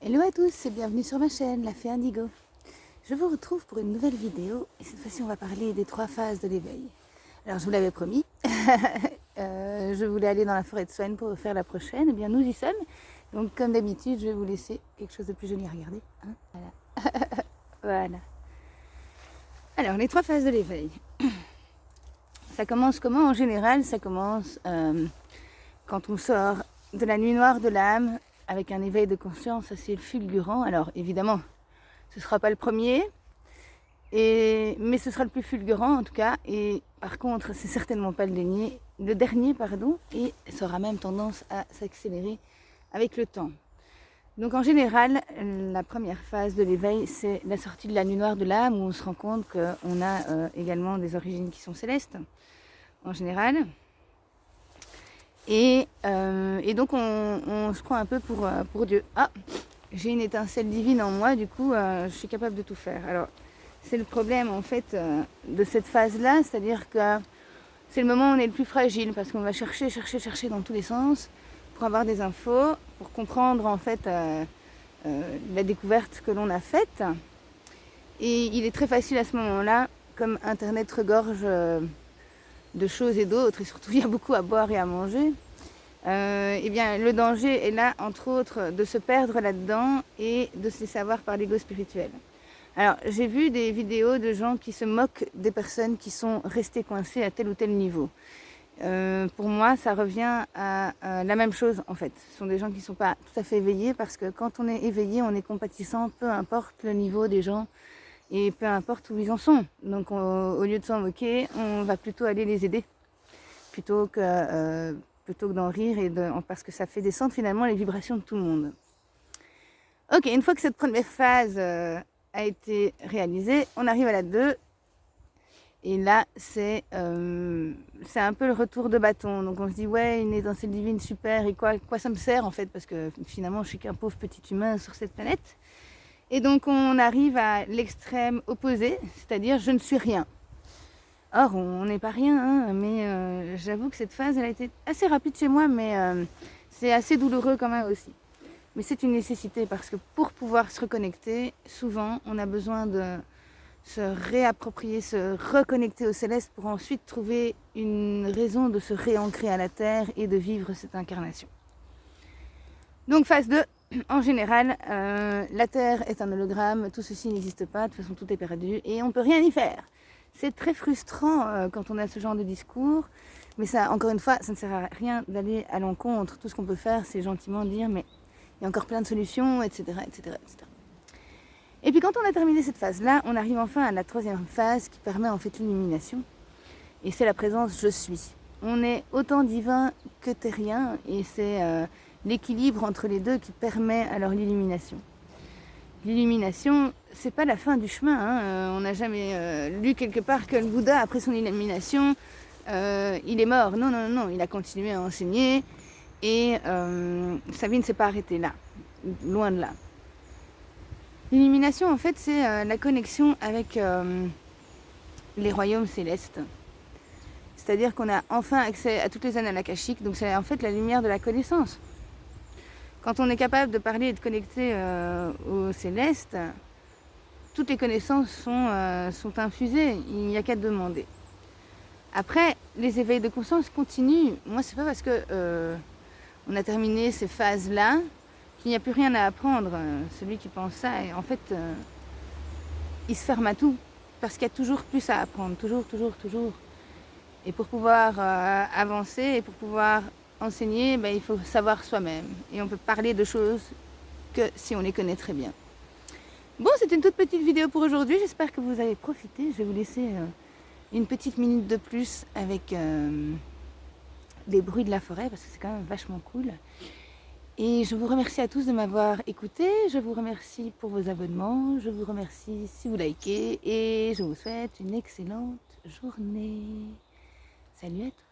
Hello à tous et bienvenue sur ma chaîne, la Fée Indigo. Je vous retrouve pour une nouvelle vidéo et cette fois-ci on va parler des 3 phases de l'éveil. Alors je vous l'avais promis, je voulais aller dans la forêt de Soignes pour faire la prochaine, et bien nous y sommes. Donc comme d'habitude je vais vous laisser quelque chose de plus joli à regarder. Hein, voilà. Voilà. Alors les 3 phases de l'éveil. Ça commence comment? En général ça commence quand on sort de la nuit noire de l'âme avec un éveil de conscience assez fulgurant. Alors évidemment, ce ne sera pas le premier, mais ce sera le plus fulgurant en tout cas. Et par contre, c'est certainement pas le dernier, et ça aura même tendance à s'accélérer avec le temps. Donc en général, la première phase de l'éveil, c'est la sortie de la nuit noire de l'âme, où on se rend compte qu'on a également des origines qui sont célestes, en général. Et donc on se prend un peu pour Dieu. Ah, j'ai une étincelle divine en moi, du coup je suis capable de tout faire. Alors c'est le problème en fait de cette phase-là, c'est-à-dire que c'est le moment où on est le plus fragile, parce qu'on va chercher dans tous les sens pour avoir des infos, pour comprendre en fait la découverte que l'on a faite. Et il est très facile à ce moment-là, comme Internet regorge de choses et d'autres, et surtout il y a beaucoup à boire et à manger, eh bien, le danger est là, entre autres, de se perdre là-dedans et de se laisser avoir par l'ego spirituel. Alors, j'ai vu des vidéos de gens qui se moquent des personnes qui sont restées coincées à tel ou tel niveau. Pour moi, ça revient à la même chose, en fait. Ce sont des gens qui ne sont pas tout à fait éveillés, parce que quand on est éveillé, on est compatissant, peu importe le niveau des gens et peu importe où ils en sont. Donc, au lieu de s'en moquer, on va plutôt aller les aider, plutôt que d'en rire, parce que ça fait descendre finalement les vibrations de tout le monde. Ok, une fois que cette première phase a été réalisée, on arrive à la 2. Et là, c'est un peu le retour de bâton. Donc on se dit, ouais, une étincelle divine, super, et quoi ça me sert en fait? Parce que finalement, je suis qu'un pauvre petit humain sur cette planète. Et donc on arrive à l'extrême opposé, c'est-à-dire je ne suis rien. Or, on n'est pas rien, hein, mais j'avoue que cette phase, elle a été assez rapide chez moi, mais c'est assez douloureux quand même aussi. Mais c'est une nécessité, parce que pour pouvoir se reconnecter, souvent, on a besoin de se réapproprier, se reconnecter au céleste pour ensuite trouver une raison de se réancrer à la Terre et de vivre cette incarnation. Donc phase 2, en général, la Terre est un hologramme, tout ceci n'existe pas, de toute façon tout est perdu et on ne peut rien y faire. C'est très frustrant quand on a ce genre de discours, mais ça, encore une fois, ça ne sert à rien d'aller à l'encontre. Tout ce qu'on peut faire, c'est gentiment dire, mais il y a encore plein de solutions, etc., etc., etc. Et puis quand on a terminé cette phase-là, on arrive enfin à la 3e phase qui permet en fait l'illumination. Et c'est la présence je suis. On est autant divin que terrien, et c'est l'équilibre entre les deux qui permet alors l'illumination. L'illumination, c'est pas la fin du chemin, hein. On n'a jamais lu quelque part que le Bouddha, après son illumination, il est mort. Non, non, non, il a continué à enseigner, et sa vie ne s'est pas arrêtée là, loin de là. L'illumination, en fait, c'est la connexion avec les royaumes célestes. C'est-à-dire qu'on a enfin accès à toutes les annales akashiques, donc c'est en fait la lumière de la connaissance. Quand on est capable de parler et de connecter au céleste, toutes les connaissances sont infusées, il n'y a qu'à demander. Après, les éveils de conscience continuent. Moi, c'est pas parce que on a terminé ces phases-là qu'il n'y a plus rien à apprendre. Celui qui pense ça, en fait, il se ferme à tout, parce qu'il y a toujours plus à apprendre, toujours. Et pour pouvoir avancer et pour pouvoir enseigner, il faut savoir soi-même. Et on peut parler de choses que si on les connaît très bien. Bon, c'est une toute petite vidéo pour aujourd'hui. J'espère que vous avez profité. Je vais vous laisser une petite minute de plus avec les bruits de la forêt, parce que c'est quand même vachement cool. Et je vous remercie à tous de m'avoir écouté. Je vous remercie pour vos abonnements. Je vous remercie si vous likez. Et je vous souhaite une excellente journée. Salut à tous.